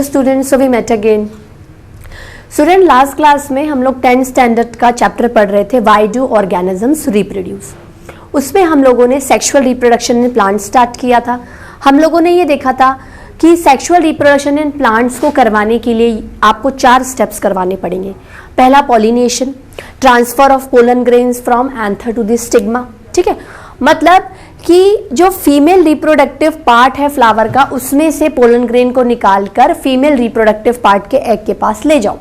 Hello students, so we met again. Students, last class में हम लोग 10th स्टैंडर्ड का चैप्टर पढ़ रहे थे, व्हाई डू ऑर्गेनिजम्स रिप्रोड्यूस। उसमें हम लोगों ने sexual reproduction in plant start किया था। हम लोगों ने ये देखा था कि सेक्सुअल रिप्रोडक्शन इन प्लांट्स को करवाने के लिए आपको 4 स्टेप्स करवाने पड़ेंगे। पहला pollination, transfer of pollen grains from anther to the stigma. ठीक है, मतलब कि जो फीमेल रिप्रोडक्टिव पार्ट है फ्लावर का, उसमें से पोलन ग्रेन को निकालकर फीमेल रिप्रोडक्टिव पार्ट के एग के पास ले जाओ।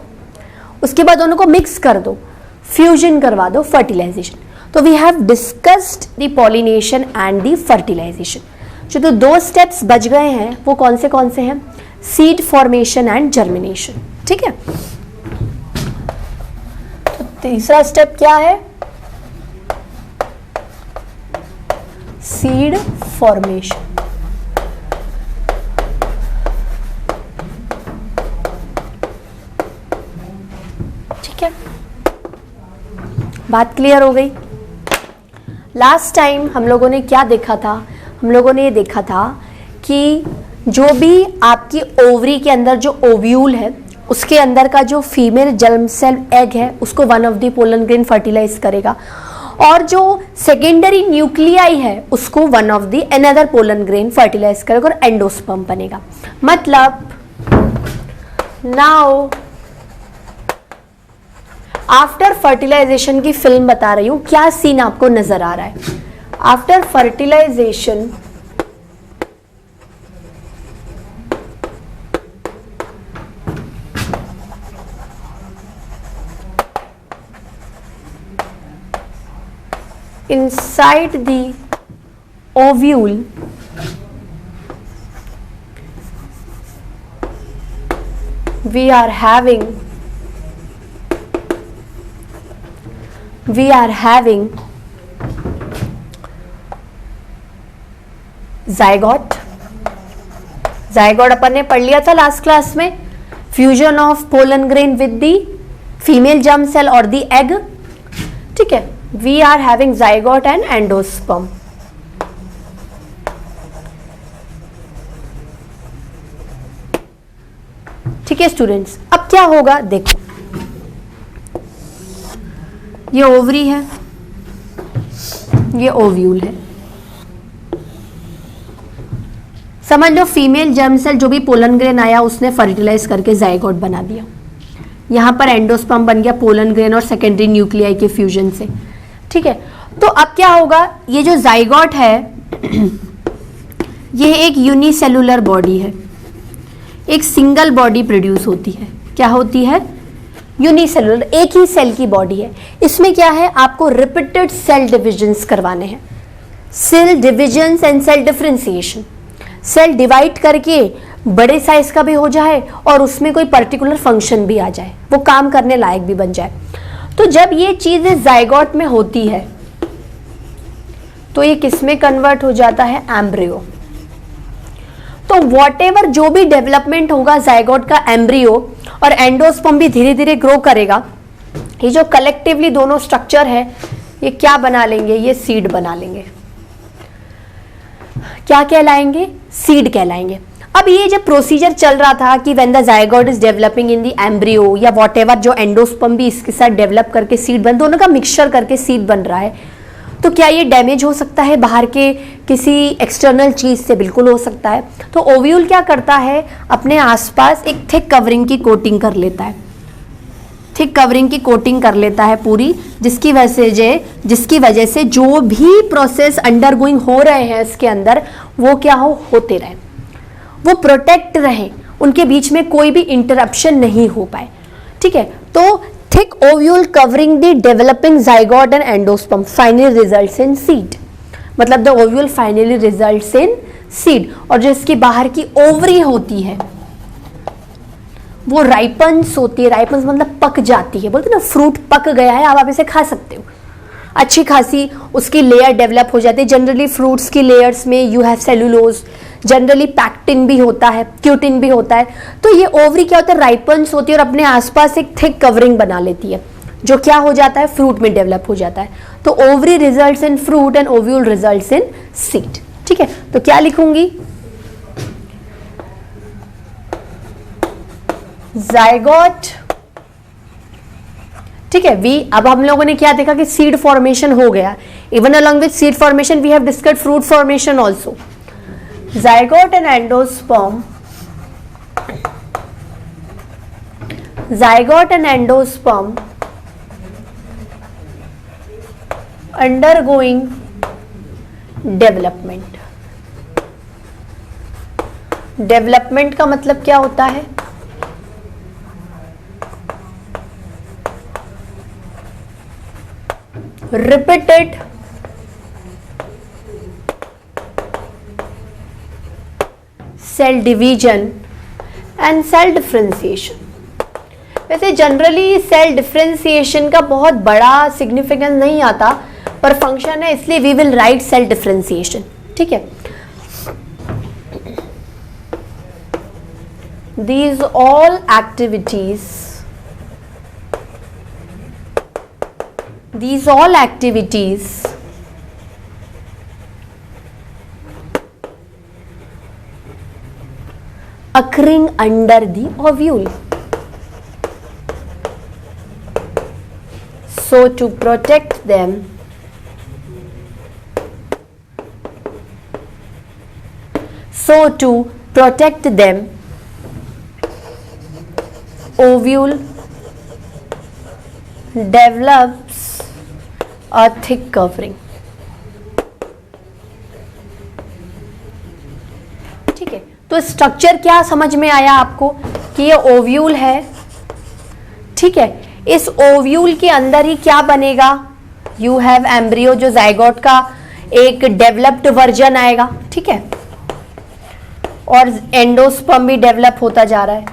उसके बाद दोनों को मिक्स कर दो, फ्यूजन करवा दो, फर्टिलाइजेशन। तो we have discussed the pollination and the fertilisation. जो तो 2 स्टेप्स बच गए हैं वो कौन से हैं? Seed formation and germination. ठीक है, तो तीसरा स्टेप क्या है? Seed formation. ठीक है, बात क्लियर हो गई। लास्ट टाइम हम लोगों ने क्या देखा था? हम लोगों ने ये देखा था कि जो भी आपकी ओवरी के अंदर जो ओव्यूल है, उसके अंदर का जो फीमेल जर्म सेल एग है, उसको one of the pollen grain fertilise करेगा, और जो सेकेंडरी न्यूक्लियाई है उसको one of the another pollen grain fertilise करेगा और एंडोस्पर्म बनेगा। मतलब नाउ आफ्टर फर्टिलाइजेशन की फिल्म बता रही हूं, क्या सीन आपको नजर आ रहा है? After fertilisation inside the ovule we are having zygote। अपन ने पढ़ लिया था लास्ट क्लास में, fusion of pollen grain with the female germ cell और द एग। ठीक है, we are having zygote and endosperm। ठीक है स्टूडेंट्स, अब क्या होगा देखो, ये ओवरी है, ये ओव्यूल है। समझ लो फीमेल जर्म सेल जो भी पोलन ग्रेन आया उसने फर्टिलाइज करके जाइगोट बना दिया। यहां पर एंडोस्पर्म बन गया पोलन ग्रेन और सेकेंडरी न्यूक्लियाई के फ्यूजन से। ठीक है, तो अब क्या होगा? ये जो जाइगोट है ये एक यूनिसेलुलर बॉडी है, एक सिंगल बॉडी प्रोड्यूस होती है। क्या होती है? यूनिसेलुलर, एक ही सेल की बॉडी है। इसमें क्या है? आपको रिपीटेड सेल डिविजन्स करवाने हैं, cell divisions and cell differentiation. Cell divide करके बड़े साइज का भी हो जाए और उसमें कोई पर्टिकुलर फंक्शन भी आ जाए, वो काम करने लायक भी बन जाए। तो जब ये चीजें जाइगोट में होती है तो ये किस में कन्वर्ट हो जाता है? एम्ब्रियो। तो व्हाटएवर जो भी डेवलपमेंट होगा जाइगोट का, एम्ब्रियो और एंडोस्पर्म भी धीरे धीरे ग्रो करेगा। ये जो कलेक्टिवली दोनों स्ट्रक्चर है ये क्या बना लेंगे? ये सीड बना लेंगे। क्या कहलाएंगे? सीड कहलाएंगे। अब ये जब प्रोसीजर चल रहा था कि when the zygote is developing in the embryo या व्हाटएवर, जो एंडोस्पर्म भी इसके साथ डेवलप करके सीड बन, दोनों का मिक्सचर करके सीड बन रहा है, तो क्या ये डैमेज हो सकता है बाहर के किसी एक्सटर्नल चीज से? बिल्कुल हो सकता है। तो ओव्यूल क्या करता है? अपने आसपास एक थिक कवरिंग की कोटिंग कर लेता है, थिक कवरिंग की कोटिंग कर लेता है पूरी, जिसकी वजह से जो भी प्रोसेस अंडरगोइंग हो रहे हैं इसके अंदर, वो क्या होते रहे, वो प्रोटेक्ट रहे, उनके बीच में कोई भी इंटरप्शन नहीं हो पाए। ठीक है, तो thick ovule covering the developing zygote and endosperm finally results in seed. मतलब the ovule finally results in seed. और जो इसकी बाहर की ओवरी होती है वो राइपन्स होती है। राइपन्स मतलब पक जाती है, बोलते ना फ्रूट पक गया है, आप इसे खा सकते हो। अच्छी खासी उसकी लेयर डेवलप हो जाती है। जनरली फ्रूट्स की लेयर्स में you have cellulose, generally pectin भी होता है, क्यूटिन भी होता है। तो ये ओवरी क्या होता है? राइपन्स होती है और अपने आसपास एक थिक कवरिंग बना लेती है, जो क्या हो जाता है? फ्रूट में डेवलप हो जाता है। तो ovary results in fruit and ovule results in seed. ठीक है, तो क्या लिखूंगी? जाइगोट, ठीक है। वी, अब हम लोगों ने क्या देखा कि सीड फॉर्मेशन हो गया। Even along with seed formation we have discussed fruit formation also. Zygote and endosperm, zygote and endosperm undergoing development. Development का मतलब क्या होता है? Repeated cell division and cell differentiation. वैसे जनरली सेल डिफरेंशिएशन का बहुत बड़ा सिग्निफिकेंस नहीं आता, पर फंक्शन है इसलिए we will write cell differentiation, ठीक है। These all activities occurring under the ovule. So to protect them, ovule develops a thick covering. ठीक है, तो स्ट्रक्चर क्या समझ में आया आपको कि ये ओव्यूल है, ठीक है। इस ओव्यूल के अंदर ही क्या बनेगा? यू हैव एम्ब्रियो, जो जाइगोट का एक डेवलप्ड वर्जन आएगा, ठीक है, और एंडोस्पर्म भी डेवलप होता जा रहा है,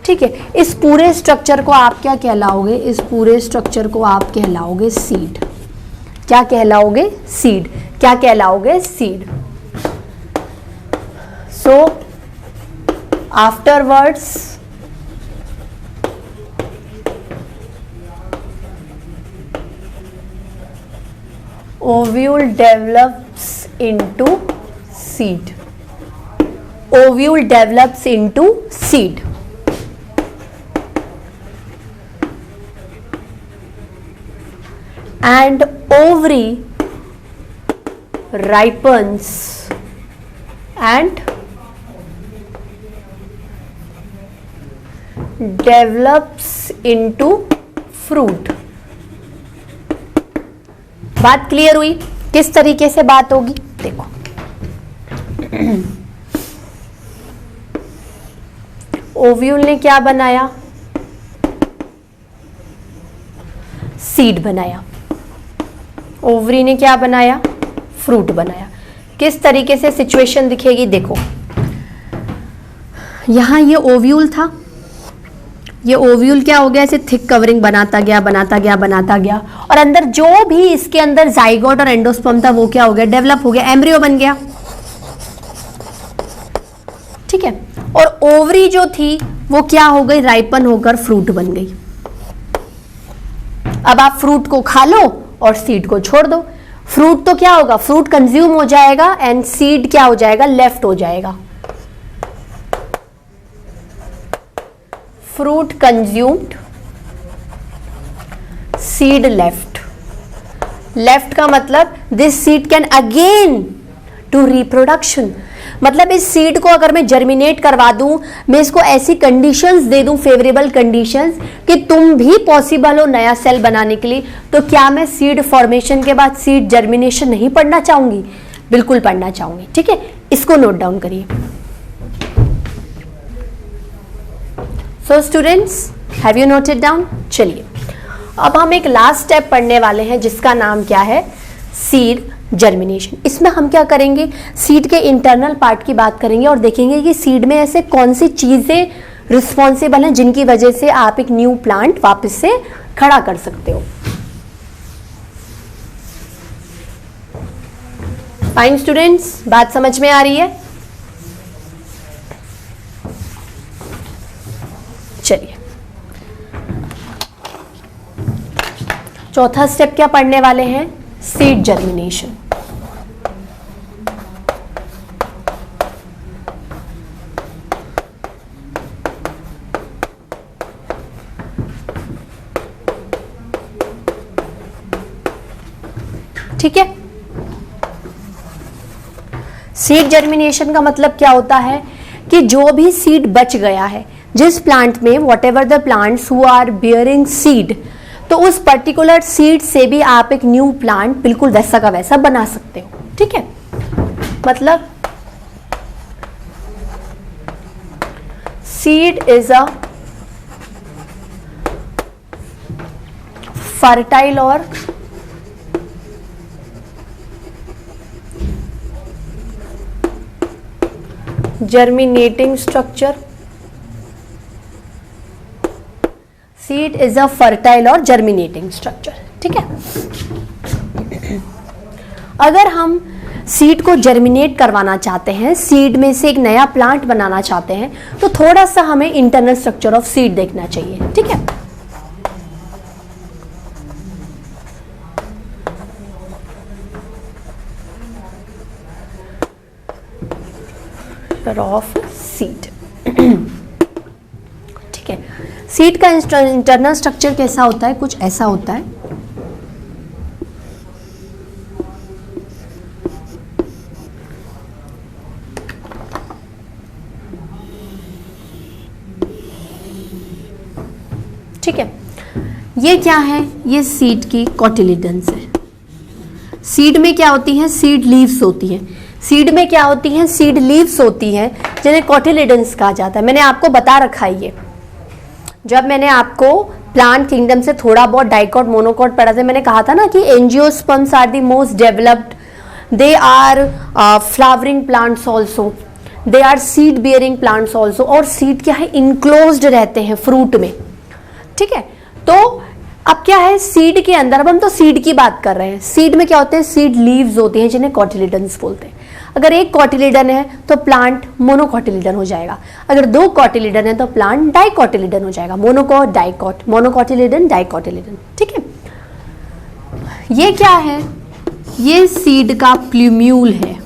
ठीक है। इस पूरे स्ट्रक्चर को आप क्या कहलाओगे? इस पूरे स्ट्रक्चर को आप कहलाओगे सीड। क्या कहलाओगे? सीड। क्या कहलाओगे? Seed. So afterwards ovule develops into seed. Ovule develops into seed. And ovary ripens and develops into fruit. बात क्लियर हुई? किस तरीके से बात होगी देखो। ओव्यूल ने क्या बनाया? सीड बनाया। ओवरी ने क्या बनाया? फ्रूट बनाया। किस तरीके से सिचुएशन दिखेगी देखो। यहां ये ओव्यूल था, ये ओव्यूल क्या हो गया? ऐसे थिक कवरिंग बनाता गया बनाता गया बनाता गया, और अंदर जो भी इसके अंदर जाइगोट और एंडोस्पर्म था वो क्या हो गया? डेवलप हो गया, एम्ब्रियो बन गया, ठीक है। और ओवरी जो थी वो क्या हो गई? राइपन होकर फ्रूट बन गई। अब आप फ्रूट को खा लो और सीड को छोड़ दो। फ्रूट तो क्या होगा? फ्रूट कंज्यूम हो जाएगा एंड सीड क्या हो जाएगा? लेफ्ट हो जाएगा। Fruit consumed, seed left. Left का मतलब this seed can again to reproduction. मतलब इस सीड को अगर मैं जर्मिनेट करवा दूं, मैं इसको ऐसी कंडीशंस दे दूं, फेवरेबल कंडीशंस, कि तुम भी पॉसिबल हो नया सेल बनाने के लिए, तो क्या मैं सीड फॉर्मेशन के बाद सीड जर्मिनेशन नहीं पढ़ना चाहूंगी? बिल्कुल पढ़ना चाहूंगी, ठीक है। इसको नोट डाउन करिए। So students, have you noted down? चलिए अब हम एक लास्ट स्टेप पढ़ने वाले हैं जिसका नाम क्या है? Seed germination. इसमें हम क्या करेंगे? सीड के इंटरनल पार्ट की बात करेंगे और देखेंगे कि सीड में ऐसे कौन सी चीजें रिस्पॉन्सिबल हैं जिनकी वजह से आप एक न्यू प्लांट वापस से खड़ा कर सकते हो। फाइन स्टूडेंट्स, बात समझ में आ रही है? चलिए चौथा स्टेप क्या पढ़ने वाले हैं? Seed germination. ठीक है। सीड जर्मिनेशन का मतलब क्या होता है कि जो भी सीड बच गया है जिस प्लांट में, whatever the plants who are bearing seed, तो उस पर्टिकुलर सीड से भी आप एक न्यू प्लांट बिल्कुल वैसा का वैसा बना सकते हो। ठीक है, मतलब सीड इज अ फर्टाइल और germinating structure. Seed is a fertile और germinating structure. ठीक है। अगर हम सीड को जर्मिनेट करवाना चाहते हैं, सीड में से एक नया प्लांट बनाना चाहते हैं, तो थोड़ा सा हमें इंटरनल स्ट्रक्चर ऑफ सीड देखना चाहिए। ठीक है, ऑफ सीड। ठीक है, सीड का इंटरनल स्ट्रक्चर कैसा होता है? कुछ ऐसा होता है। ठीक है, ये क्या है? ये सीड की कॉटिलिडन्स है। सीड में क्या होती है? सीड लीव्स होती है। सीड में क्या होती हैं? सीड लीव्स होती हैं, जिन्हें कॉटिलिडन्स कहा जाता है। मैंने आपको बता रखा है ये, जब मैंने आपको प्लांट किंगडम से थोड़ा बहुत डाइकॉट मोनोकॉट पढ़ा था, मैंने कहा था ना कि angiosperms are the most developed, they are flowering plants also, they are seed bearing plants also. और सीड क्या है? इनक्लोज्ड रहते हैं फ्रूट में। ठीक है, तो अब क्या है सीड के अंदर? अब हम तो सीड की बात कर रहे हैं। सीड में क्या होते हैं? सीड लीव्स होती हैं, जिन्हें कॉटिलिडन्स बोलते हैं। अगर एक कॉटिलिडन है तो प्लांट मोनोकॉटिलिडन हो जाएगा। अगर दो कॉटिलिडन है तो प्लांट डाइकॉटिलिडन हो जाएगा। Monocot, dicot, monocotyledon, dicotyledon. ठीक है, ये क्या है? ये सीड का प्लूम्यूल है।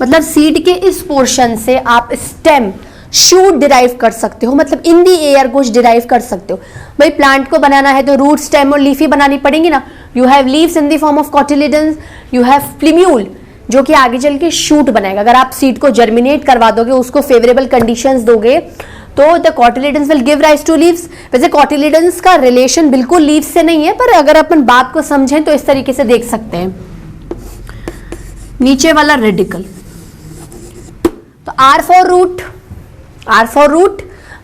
मतलब सीड के इस पोर्शन से आप स्टेम, शूट डिराइव कर सकते हो, मतलब इन दी एयर कुछ डिराइव कर सकते हो। भाई प्लांट को बनाना है तो रूट, स्टेम और लीफी बनानी पड़ेंगी ना। You have leaves in the form of cotyledons, you have plumule जो कि आगे चल के शूट बनाएगा। अगर आप सीड को जर्मिनेट करवा दोगे, उसको फेवरेबल कंडीशंस दोगे, तो the cotyledons will give rise to leaves. वैसे कॉटिलिडन्स का रिलेशन बिल्कुल लीव्स से नहीं है, पर अगर अपन बात को समझें तो इस तरीके से देख सकते हैं। नीचे वाला रेडिकल, तो R for root, R for root,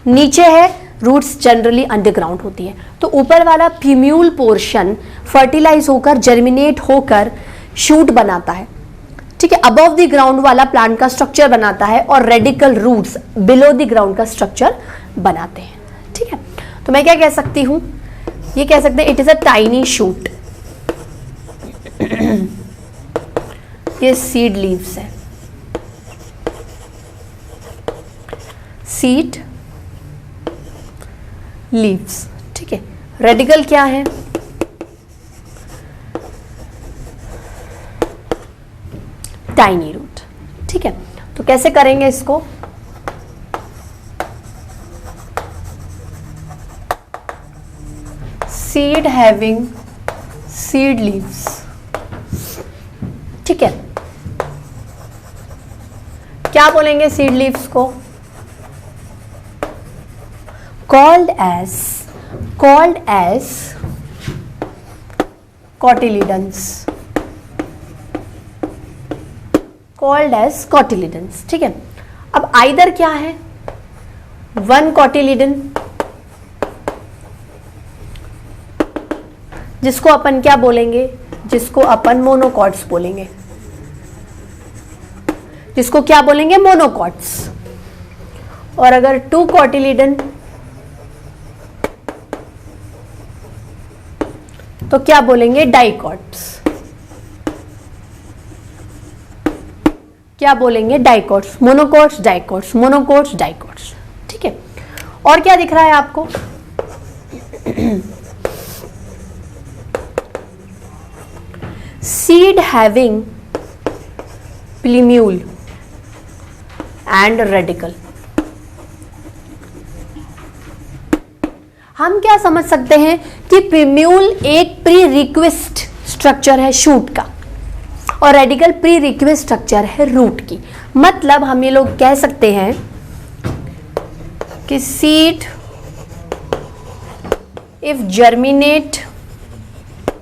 नीचे है रूट्स जनरली अंडरग्राउंड होती है। तो ऊपर वाला प्लूम्यूल पोर्शन फर्टिलाइज होकर, जर्मिनेट होकर शूट बनाता है। ठीक है, अबव द ग्राउंड वाला प्लांट का स्ट्रक्चर बनाता है और radicle roots below the ground का स्ट्रक्चर बनाते हैं। ठीक है, तो मैं क्या कह सकती हूं? ये कह सकते हैं it is a tiny shoot. ये सीड लीव्स है, सीड लीव्स। ठीक है, रेडिकल क्या है? Tiny root. ठीक है, तो कैसे करेंगे इसको? Seed having seed leaves. ठीक है, क्या बोलेंगे सीड लीव्स को? called as cotyledons, called as cotyledons। ठीक है, अब आइदर क्या है? वन कॉटिलिडन, जिसको अपन क्या बोलेंगे? जिसको अपन मोनोकॉट्स बोलेंगे। जिसको क्या बोलेंगे? मोनोकॉट्स। और अगर टू कॉटिलिडन तो क्या बोलेंगे? डाइकॉट्स। क्या बोलेंगे? Dicots, monocots, dicots, monocots, dicots. ठीक है, और क्या दिख रहा है आपको? Seed having plumule and radical. हम क्या समझ सकते हैं कि प्लूम्यूल एक प्री रिक्वेस्ट स्ट्रक्चर है शूट का और रेडिकल प्री रिक्वेस्ट स्ट्रक्चर है रूट की। मतलब हम ये लोग कह सकते हैं कि सीड इफ जर्मिनेट,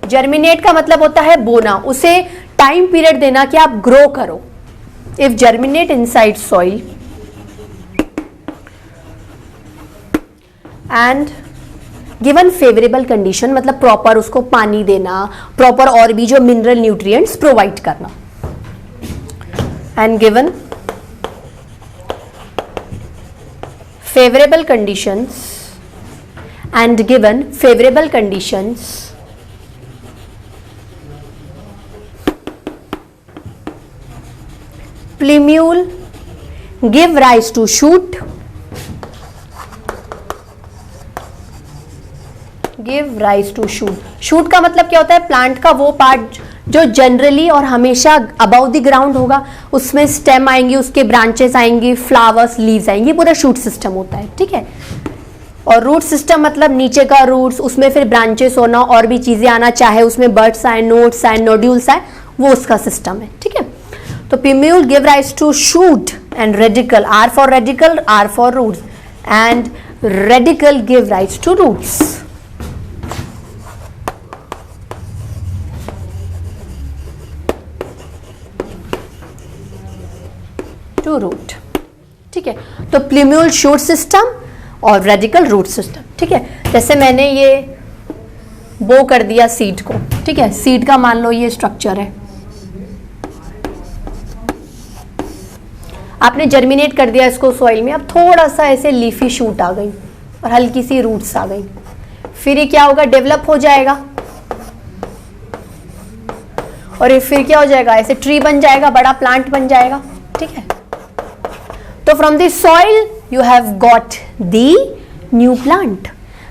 जर्मिनेट का मतलब होता है बोना, उसे टाइम पीरियड देना कि आप ग्रो करो। If germinate inside soil and given favourable condition, मतलब प्रॉपर उसको पानी देना, प्रॉपर और भी जो मिनरल न्यूट्रिएंट्स प्रोवाइड करना, and given favorable conditions and given favorable conditions plumule give rise to shoot, give rise to shoot। shoot का मतलब क्या होता है? प्लांट का वो पार्ट जो जनरली और हमेशा अबाउ द ग्राउंड होगा, उसमें स्टेम आएंगी, उसके ब्रांचेस आएंगी, फ्लावर्स, लीव्स आएंगी, पूरा शूट सिस्टम होता है, ठीक है। और रूट सिस्टम मतलब नीचे का रूट्स, उसमें फिर ब्रांचेस होना और भी चीजें आना, चाहे उसमें बर्ड्स आए, नोट्स आए, नोड्यूल्स आए, वो उसका सिस्टम है, ठीक है। तो plumule give rise to shoot and radicle, R for radicle, R for roots, and radicle give rise to roots. To root, ठीक है। तो प्लूम्यूल शूट सिस्टम और रेडिकल रूट सिस्टम, ठीक है। जैसे मैंने ये बो कर दिया सीड को, ठीक है, सीड का मान लो ये स्ट्रक्चर है, आपने जर्मिनेट कर दिया इसको सॉइल में, अब थोड़ा सा ऐसे लीफी शूट आ गई और हल्की सी रूट्स आ गई, फिर ये क्या होगा? डेवलप हो जाएगा और ये फिर क्या हो जाएगा? ऐसे ट्री बन जाएगा, बड़ा प्लांट बन जाएगा, ठीक है। तो from the soil you have got the new plant.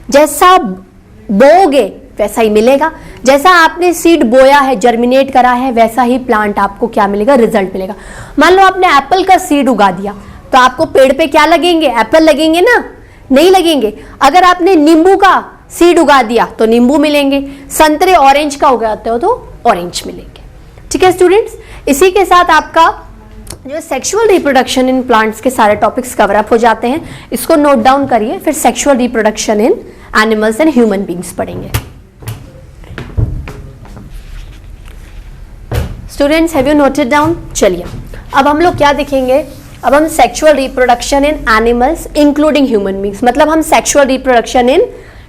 जैसा बोओगे वैसा ही मिलेगा, जैसा आपने सीड बोया है, जर्मिनेट करा है, वैसा ही प्लांट आपको क्या मिलेगा? रिजल्ट मिलेगा। मान लो आपने एप्पल का सीड उगा दिया, तो आपको पेड़ पे क्या लगेंगे? एप्पल लगेंगे ना? नहीं लगेंगे। अगर आपने नींबू का सीड उगा दिया तो नींबू मिलेंगे, संतरे ऑरेंज का उगाते हो तो ऑरेंज मिलेंगे, ठीक है स्टूडेंट्स। इसी के साथ आपका जो सेक्सुअल रिप्रोडक्शन इन प्लांट्स के सारे टॉपिक्स कवर अप हो जाते हैं। इसको नोट डाउन करिए, फिर sexual reproduction in animals and human beings पढ़ेंगे। Students, have you noted down? चलिए अब हम लोग क्या देखेंगे? अब हम sexual reproduction in animals including human beings, मतलब हम sexual reproduction in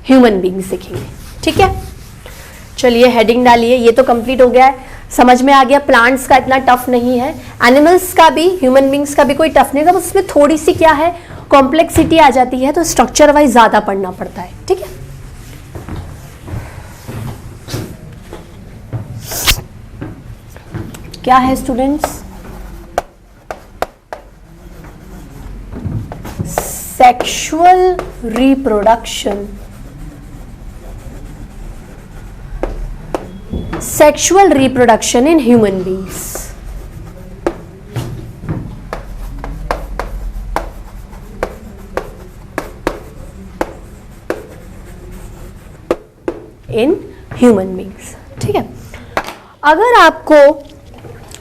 human beings देखेंगे, ठीक है। चलिए हेडिंग डालिए, ये तो कंप्लीट हो गया है, समझ में आ गया। प्लांट्स का इतना टफ नहीं है, एनिमल्स का भी, ह्यूमन बीइंग्स का भी कोई टफ नहीं है, बस उसमें थोड़ी सी क्या है? कॉम्प्लेक्सिटी आ जाती है, तो स्ट्रक्चर वाइज ज्यादा पढ़ना पड़ता है, ठीक है। क्या है students? Sexual reproduction, sexual reproduction in human beings। in human beings, ठीक है। अगर आपको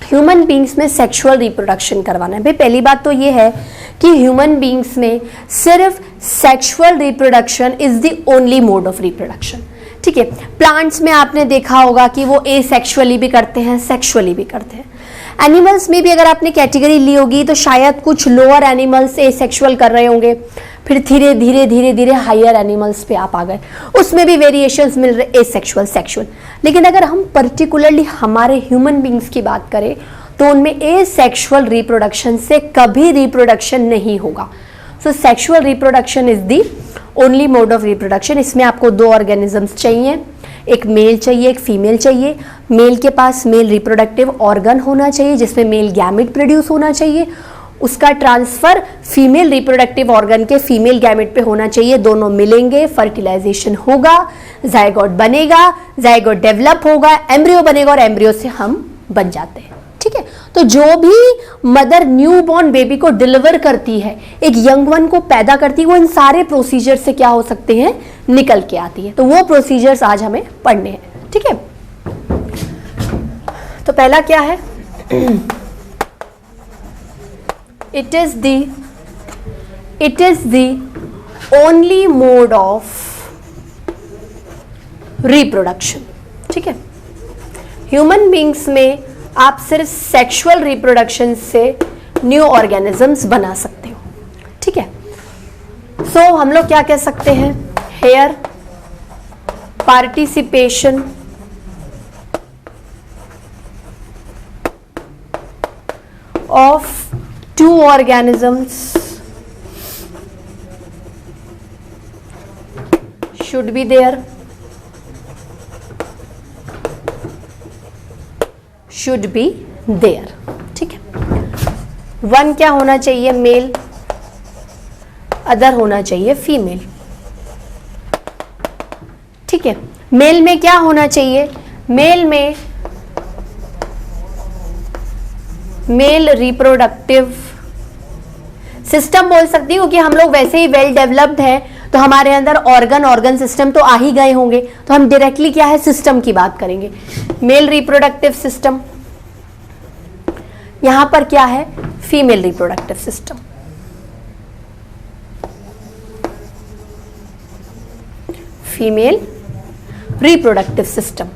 ह्यूमन बींग्स में सेक्सुअल रिप्रोडक्शन करवाना है, भाई पहली बात तो ये है कि ह्यूमन बींग्स में सिर्फ sexual reproduction is the only mode of reproduction, ठीक है। प्लांट्स में आपने देखा होगा कि वो एसेक्सुअली भी करते हैं, सेक्सुअली भी करते हैं। एनिमल्स में भी अगर आपने कैटेगरी ली होगी तो शायद कुछ लोअर एनिमल्स एसेक्सुअल कर रहे होंगे, फिर धीरे धीरे धीरे धीरे हायर एनिमल्स पे आप आ गए, उसमें भी वेरिएशंस मिल रहे, एसेक्सुअल, सेक्सुअल। लेकिन अगर हम पर्टिकुलरली हमारे ह्यूमन बींग्स की बात करें तो उनमें एसेक्सुअल रिप्रोडक्शन से कभी रिप्रोडक्शन नहीं होगा। सो sexual reproduction is the only mode of reproduction. इसमें आपको दो ऑर्गेनिजम्स चाहिए, एक मेल चाहिए, एक फीमेल चाहिए। मेल के पास मेल रिप्रोडक्टिव ऑर्गन होना चाहिए जिसमें मेल गैमेट प्रोड्यूस होना चाहिए, उसका ट्रांसफर फीमेल रिप्रोडक्टिव ऑर्गन के फीमेल गैमेट पे होना चाहिए। दोनों मिलेंगे, फर्टिलाइजेशन होगा, जाइगोट बनेगा, जाइगोट डेवलप होगा, एम्ब्रियो बनेगा और एम्ब्रियो से हम बन जाते हैं, ठीक है। तो जो भी मदर न्यू बॉर्न बेबी को डिलीवर करती है, एक यंग वन को पैदा करती है, वो इन सारे प्रोसीजर से क्या हो सकते हैं? निकल के आती है। तो वो प्रोसीजर्स आज हमें पढ़ने हैं, ठीक है। पहला क्या है? It is the only mode of reproduction. ठीक है, ह्यूमन बींग्स में आप सिर्फ सेक्सुअल रिप्रोडक्शन से न्यू ऑर्गेनिजम्स बना सकते हो। ठीक है, सो हम लोग क्या कह सकते हैं? Here participation of two organisms should be there, should be there. ठीक है, वन क्या होना चाहिए? मेल, अदर होना चाहिए फीमेल। ठीक है, मेल में क्या होना चाहिए? मेल में मेल रिप्रोडक्टिव सिस्टम बोल सकती हूँ कि हम लोग वैसे ही वेल डेवलप्ड हैं, तो हमारे अंदर ऑर्गन सिस्टम तो आ ही गए होंगे, तो हम डायरेक्टली क्या है? सिस्टम की बात करेंगे। मेल रिप्रोडक्टिव सिस्टम, यहां पर क्या है? Female reproductive system. Female reproductive system.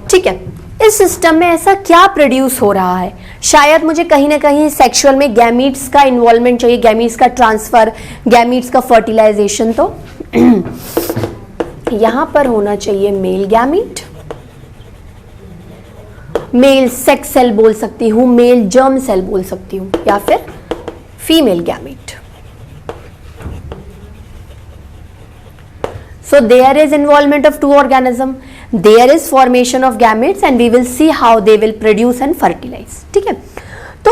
ठीक है, इस सिस्टम में ऐसा क्या प्रोड्यूस हो रहा है? शायद मुझे कहीं ना कहीं सेक्सुअल में गैमीट्स का इन्वॉल्वमेंट चाहिए, गैमीट्स का ट्रांसफर, गैमीट्स का फर्टिलाइजेशन। तो यहां पर होना चाहिए male gamete, male sex cell बोल सकती हूं, मेल जर्म सेल बोल सकती हूं, या फिर female gamete. So there is involvement of two organism, there is formation of gametes and we will see how they will produce and fertilize. ठीक है, तो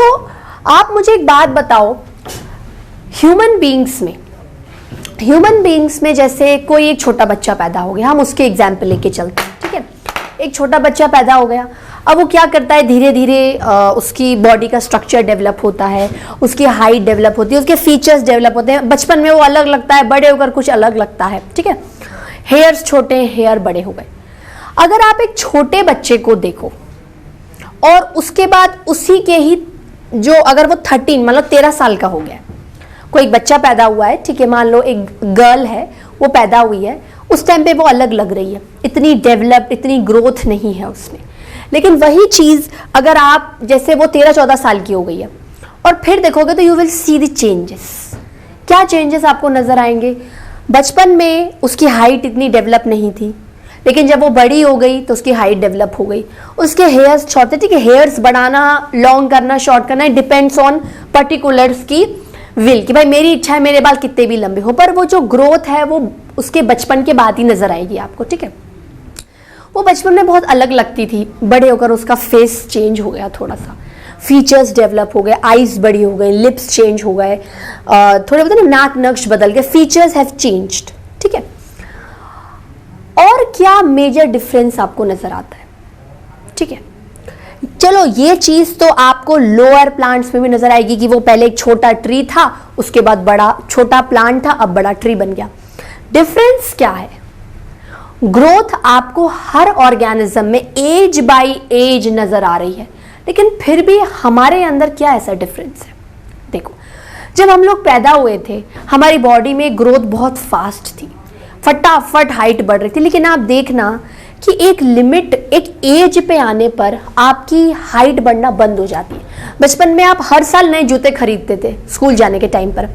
आप मुझे एक बात बताओ, ह्यूमन बींग्स में जैसे कोई एक छोटा बच्चा पैदा हो गया, हम उसके एग्जाम्पल लेके चलते हैं। ठीक है, एक छोटा बच्चा पैदा हो गया, अब वो क्या करता है? धीरे धीरे उसकी बॉडी का स्ट्रक्चर डेवलप होता है, उसकी हाइट डेवलप होती है, उसके फीचर्स डेवलप होते हैं। बचपन में वो अलग लगता है, बड़े होकर कुछ अलग लगता है। ठीक है, हेयर्स छोटे, हेयर बड़े हो गए। अगर आप एक छोटे बच्चे को देखो और उसके बाद उसी के ही जो, अगर वो 13 मतलब 13 साल का हो गया, कोई एक बच्चा पैदा हुआ है, ठीक है, मान लो एक गर्ल है, वो पैदा हुई है, उस टाइम पे वो अलग लग रही है, इतनी डेवलप, इतनी ग्रोथ नहीं है उसमें। लेकिन वही चीज अगर आप, जैसे वो 13-14 साल की हो गई है, और फिर देखोगे तो you will see the changes. क्या चेंजेस आपको नजर आएंगे? बचपन में उसकी हाइट इतनी डेवलप नहीं थी, लेकिन जब वो बड़ी हो गई तो उसकी हाइट डेवलप हो गई, उसके हेयर्स छोटे। ठीक है, हेयर्स बढ़ाना, लॉन्ग करना, शॉर्ट करना, डिपेंड्स ऑन पर्टिकुलर्स की विल, कि भाई मेरी इच्छा है मेरे बाल कितने भी लंबे हो, पर वो जो ग्रोथ है वो उसके बचपन के बाद ही नजर आएगी आपको। ठीक है, वो बचपन में बहुत अलग लगती थी, बड़े होकर उसका फेस चेंज हो गया, थोड़ा सा फीचर्स डेवलप हो गए, आईज बड़ी हो गई, लिप्स चेंज हो गए, थोड़े बहुत ना नाक नक्श बदल गए, फीचर्स हैव चेंज्ड। ठीक है, और क्या मेजर डिफरेंस आपको नजर आता है? ठीक है, चलो ये चीज तो आपको लोअर प्लांट्स में भी नजर आएगी कि वो पहले एक छोटा ट्री था, उसके बाद बड़ा, छोटा प्लांट था, अब बड़ा ट्री बन गया। डिफरेंस क्या है? ग्रोथ आपको हर ऑर्गेनिज्म में एज बाय एज नजर आ रही है, लेकिन फिर भी हमारे अंदर क्या ऐसा डिफरेंस है? देखो, जब हम लोग पैदा हुए थे, हमारी बॉडी में ग्रोथ बहुत फास्ट थी, फटाफट हाइट बढ़ रही थी, लेकिन आप देखना कि एक लिमिट, एक एज पे आने पर आपकी हाइट बढ़ना बंद हो जाती है। बचपन में आप हर साल नए जूते खरीदते थे, स्कूल जाने के टाइम पर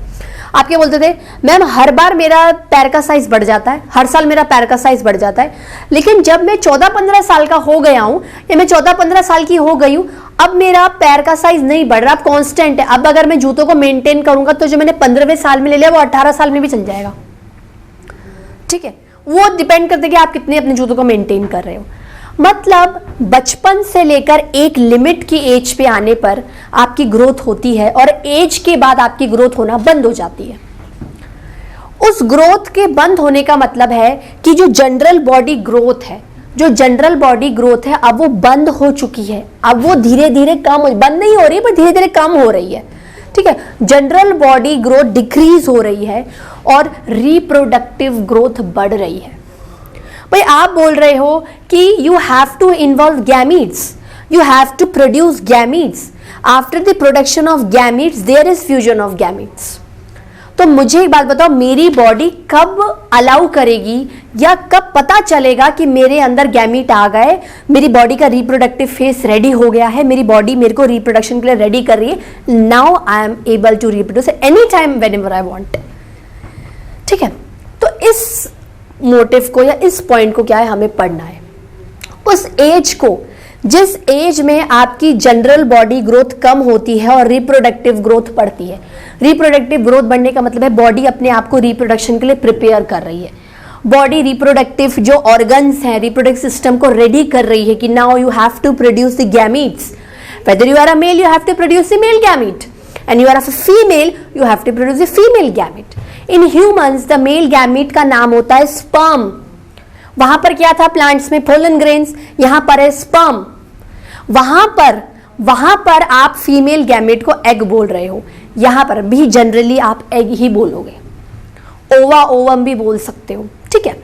आप क्या बोलते थे? मैम हर बार मेरा पैर का साइज बढ़ जाता है, हर साल मेरा पैर का साइज बढ़ जाता है। लेकिन जब मैं 14-15 साल का हो गया हूं, या मैं 14-15 साल की हो गई हूं, अब मेरा पैर का साइज नहीं बढ़ रहा, अब कांस्टेंट है। अब अगर मैं जूतों को मेंटेन करूंगा तो जो मैंने 15वें साल में ले लिया वो 18 साल में भी चल जाएगा। ठीक है, वो डिपेंड करता है कि आप कितने अपने जूतों को मेंटेन कर रहे हो। मतलब बचपन से लेकर एक लिमिट की एज पे आने पर आपकी ग्रोथ होती है, और एज के बाद आपकी ग्रोथ होना बंद हो जाती है। उस ग्रोथ के बंद होने का मतलब है कि जो जनरल बॉडी ग्रोथ है, जो जनरल बॉडी ग्रोथ है, अब वो बंद हो चुकी है। अब वो धीरे धीरे कम, बंद नहीं हो रही पर धीरे धीरे कम हो रही है। ठीक ठीक है, जनरल बॉडी ग्रोथ डिक्रीज हो रही है और रिप्रोडक्टिव ग्रोथ बढ़ रही है। भाई आप बोल रहे हो कि you have to involve gametes, you have to produce gametes, after the production of gametes there is fusion of gametes. तो मुझे एक बात बताओ, मेरी बॉडी कब अलाउ करेगी या कब पता चलेगा कि मेरे अंदर गैमीट आ गए, मेरी बॉडी का रिप्रोडक्टिव फेस रेडी हो गया है, मेरी बॉडी मेरे को रिप्रोडक्शन के लिए रेडी कर रही है, now I am able to reproduce any time whenever I want. ठीक है, तो इस मोटिव को या इस पॉइंट को क्या है, हमें पढ़ना है। उस एज को, जिस एज में आपकी जनरल बॉडी ग्रोथ कम होती है और रिप्रोडक्टिव ग्रोथ बढ़ती है। रिप्रोडक्टिव ग्रोथ बढ़ने का मतलब है बॉडी अपने आप को रिप्रोडक्शन के लिए प्रिपेयर कर रही है, बॉडी रिप्रोडक्टिव जो ऑर्गन्स हैं, रिप्रोडक्टिव सिस्टम को रेडी कर रही है कि now you have to produce the gametes, whether you are a male you have to produce the male gamete and you are a female you have to produce the female gamete. In humans the male gamete का नाम होता है sperm. वहां पर क्या था plants में, pollen grains, यहां पर है स्पर्म। वहां पर आप फीमेल गैमेट को एग बोल रहे हो, यहां पर भी जनरली आप एग ही बोलोगे, ओवा ओवम भी बोल सकते हो। ठीक है,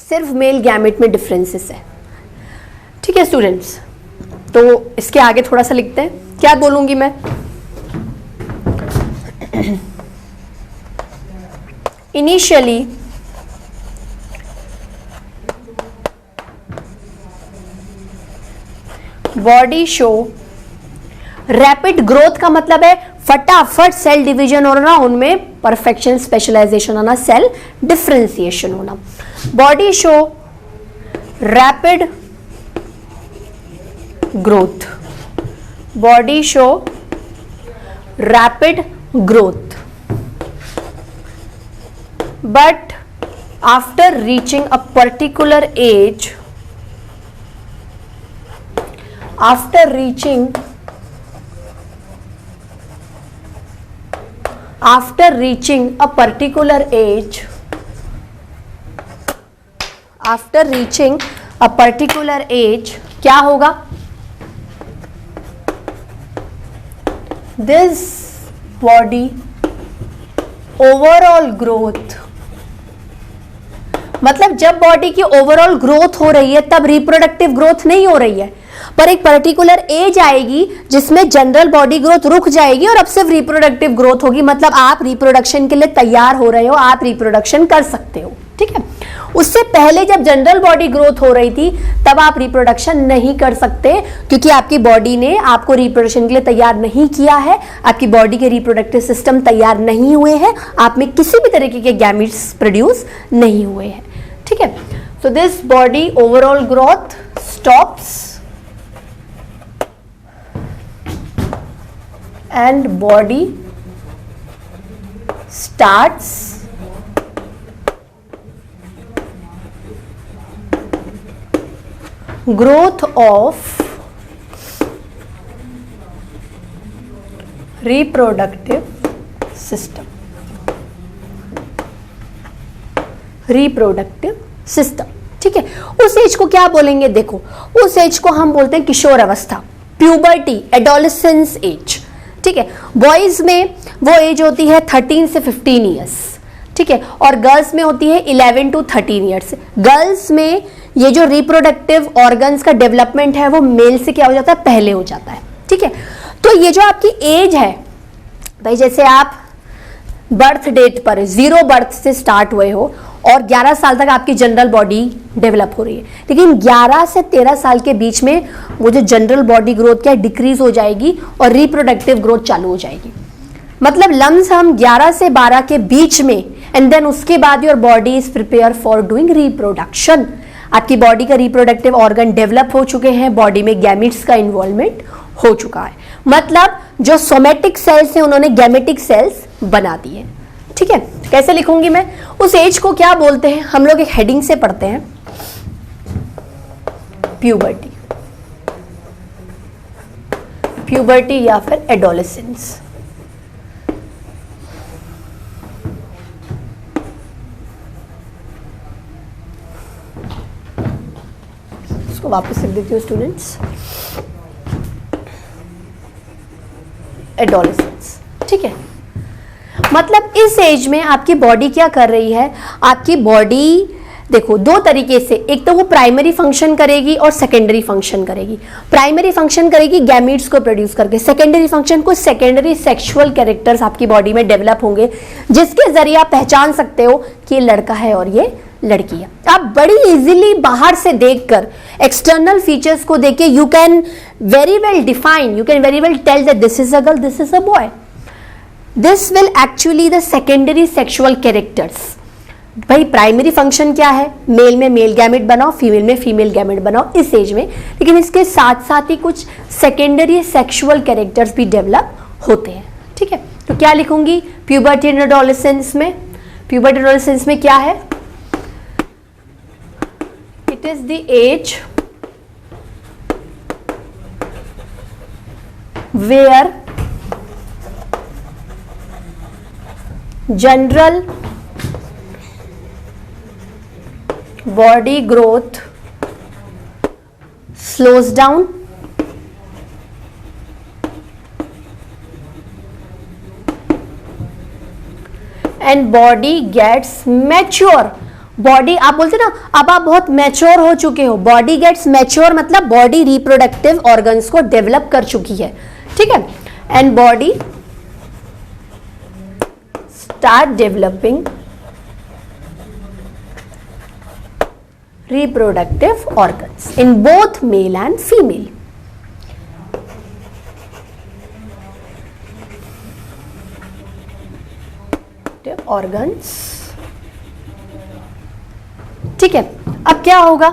सिर्फ मेल गैमेट में डिफरेंसेस है। ठीक है स्टूडेंट्स, तो इसके आगे थोड़ा सा लिखते हैं, क्या बोलूंगी मैं। Initially body show rapid growth का मतलब है फटाफट सेल डिवीजन होना, उनमें परफेक्शन स्पेशलाइजेशन होना, सेल डिफरेंशिएशन होना। Body show rapid growth, body show rapid growth, but after reaching a particular age, after reaching a particular age, after reaching a particular age क्या होगा, this body overall growth, मतलब जब body की overall growth हो रही है तब reproductive growth नहीं हो रही है, पर एक पर्टिकुलर एज आएगी जिसमें जनरल बॉडी ग्रोथ रुक जाएगी और अब सिर्फ रिप्रोडक्टिव ग्रोथ होगी। मतलब आप रिप्रोडक्शन के लिए तैयार हो रहे हो, आप रिप्रोडक्शन कर सकते हो। ठीक है, उससे पहले जब जनरल बॉडी ग्रोथ हो रही थी तब आप रिप्रोडक्शन नहीं कर सकते, क्योंकि आपकी बॉडी ने आपको रिप्रोडक्शन के लिए तैयार नहीं किया है, आपकी बॉडी के रिप्रोडक्टिव सिस्टम तैयार नहीं हुए हैं, आप में किसी भी तरीके के गैमीट्स प्रोड्यूस नहीं हुए हैं। ठीक है, so this body overall growth stops and body starts growth of reproductive system, reproductive system। ठीक है, उस एज को क्या बोलेंगे, देखो उस एज को हम बोलते हैं किशोर अवस्था, प्यूबर्टी, एडोलेसेंस एज। ठीक है, बॉयज में वो एज होती है 13 से 15 ईयर्स। ठीक है, और गर्ल्स में होती है 11 to 13 ईयर्स। गर्ल्स में ये जो रिप्रोडक्टिव ऑर्गन्स का डेवलपमेंट है वो मेल से क्या हो जाता है, पहले हो जाता है। ठीक है, तो ये जो आपकी एज है भाई, जैसे आप बर्थ डेट पर 0 बर्थ से स्टार्ट हुए हो और 11 साल तक आपकी जनरल बॉडी डेवलप हो रही है, लेकिन 11 से 13 साल के बीच में वो जो जनरल बॉडी ग्रोथ क्या डिक्रीज हो जाएगी और रिप्रोडक्टिव ग्रोथ चालू हो जाएगी। मतलब लमसम 11 से 12 के बीच में, एंड देन उसके बाद your body is prepare for doing reproduction. आपकी बॉडी का रिप्रोडक्टिव ऑर्गन डेवलप हो चुके हैं, बॉडी में गैमेट्स का इन्वॉल्वमेंट हो चुका है, मतलब जो सोमेटिक सेल्स हैं उन्होंने गैमेटिक सेल्स बना दिए। ठीक है, कैसे लिखूंगी मैं, उस एज को क्या बोलते हैं, हम लोग एक हेडिंग से पढ़ते हैं, प्यूबर्टी, प्यूबर्टी या फिर एडोलेसेंस। इसको वापस लिख देती हूँ स्टूडेंट्स, एडोलेसेंस। ठीक है, मतलब इस एज में आपकी बॉडी क्या कर रही है, आपकी बॉडी देखो दो तरीके से, एक तो वो प्राइमरी फंक्शन करेगी और सेकेंडरी फंक्शन करेगी। प्राइमरी फंक्शन करेगी गैमीट्स को प्रोड्यूस करके, सेकेंडरी फंक्शन को सेकेंडरी सेक्सुअल कैरेक्टर्स आपकी बॉडी में डेवलप होंगे, जिसके जरिए आप पहचान सकते हो कि ये लड़का है और ये लड़की है। आप बड़ी इजीली बाहर से देखकर एक्सटर्नल फीचर्स को देख के you can very well define, you can very well tell that this is a girl, this is a boy. This will actually the secondary sexual characters. भाई प्राइमरी फंक्शन क्या है, male में male gamete बनाओ, female में female gamete बनाओ इस as में, लेकिन इसके साथ साथ ही कुछ सेकेंडरी सेक्सुअल कैरेक्टर्स भी डेवलप होते हैं। ठीक है, तो क्या लिखूंगी प्यूबर्टी एंड एडोलेसेंस में? प्यूबर्टी एडोलेसेंस में क्या है? It is the age where general body growth slows down and body gets mature। Body आप बोलते ना अब आप बहुत मैच्योर हो चुके हो, बॉडी गेट्स मैच्योर मतलब बॉडी रिप्रोडक्टिव ऑर्गन्स को डेवलप कर चुकी है। ठीक है, and body start developing reproductive organs in both male and female। organs। ठीक है, अब क्या होगा,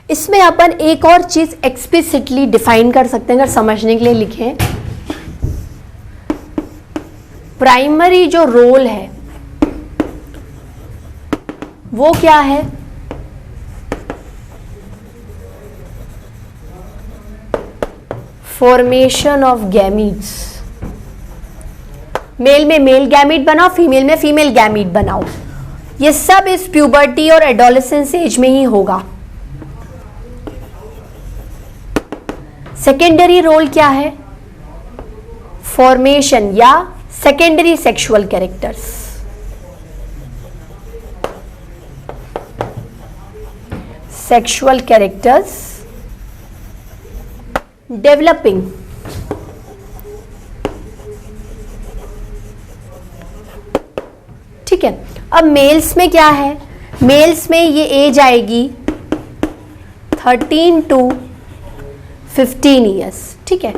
इसमें अपन एक और चीज एक्सप्लिसिटली डिफाइन कर सकते हैं अगर समझने के लिए लिखें। प्राइमरी जो रोल है वो क्या है? Formation of gametes. मेल में मेल गैमीट बनाओ, फीमेल में फीमेल गैमीट बनाओ, ये सब इस प्यूबर्टी और एडोलेसेंस एज में ही होगा। सेकेंडरी रोल क्या है? फॉर्मेशन या secondary sexual characters. Sexual characters developing. ठीक है, अब मेल्स में क्या है? मेल्स में ये एज आएगी 13 to 15 ईयर्स। ठीक है,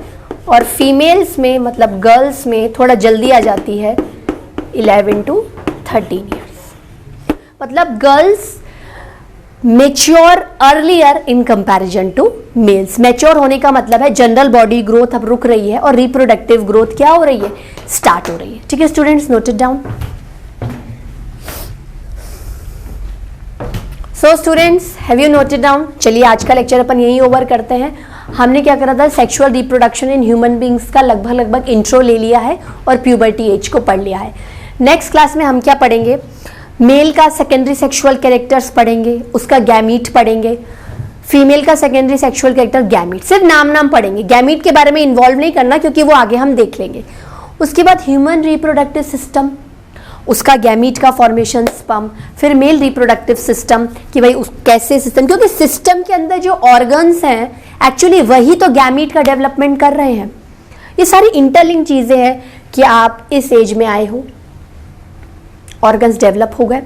और फीमेल्स में मतलब गर्ल्स में थोड़ा जल्दी आ जाती है 11 to 13 ईयर्स। मतलब girls mature earlier in comparison to males. Mature होने का मतलब है जनरल बॉडी ग्रोथ अब रुक रही है और रिप्रोडक्टिव ग्रोथ क्या हो रही है? स्टार्ट हो रही है। ठीक है students, note it down. So students, have you noted down? चलिए आज का लेक्चर अपन यही ओवर करते हैं। हमने क्या करा था, sexual reproduction in human beings का लगभग इंट्रो ले लिया है और प्यूबर्टी एज को पढ़ लिया है। नेक्स्ट क्लास में हम क्या पढ़ेंगे? मेल का सेकेंडरी सेक्सुअल कैरेक्टर्स पढ़ेंगे, उसका गैमीट पढ़ेंगे। फीमेल का सेकेंडरी सेक्सुअल कैरेक्टर गैमीट, सिर्फ नाम पढ़ेंगे, गैमीट के बारे में इन्वॉल्व नहीं करना क्योंकि वो आगे हम देख लेंगे। उसके बाद ह्यूमन रिप्रोडक्टिव सिस्टम, उसका गैमीट का फॉर्मेशन, स्पर्म, फिर मेल रिप्रोडक्टिव सिस्टम कि भाई उस कैसे सिस्टम, क्योंकि सिस्टम के अंदर जो ऑर्गन्स हैं एक्चुअली वही तो गैमीट का डेवलपमेंट कर रहे हैं। ये सारी इंटरलिंक चीजें हैं कि आप इस एज में आए हो, ऑर्गन्स डेवलप हो गए,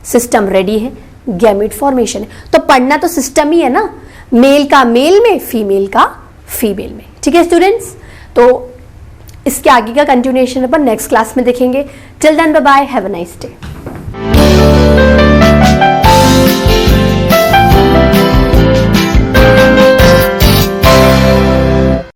सिस्टम रेडी है, गैमीट फॉर्मेशन है, तो पढ़ना तो सिस्टम ही है ना, मेल का मेल में, फीमेल का फीमेल में। ठीक है स्टूडेंट्स, तो इसके आगे का कंटिन्यूएशन अपन नेक्स्ट क्लास में देखेंगे। Till then bye bye, have a nice day.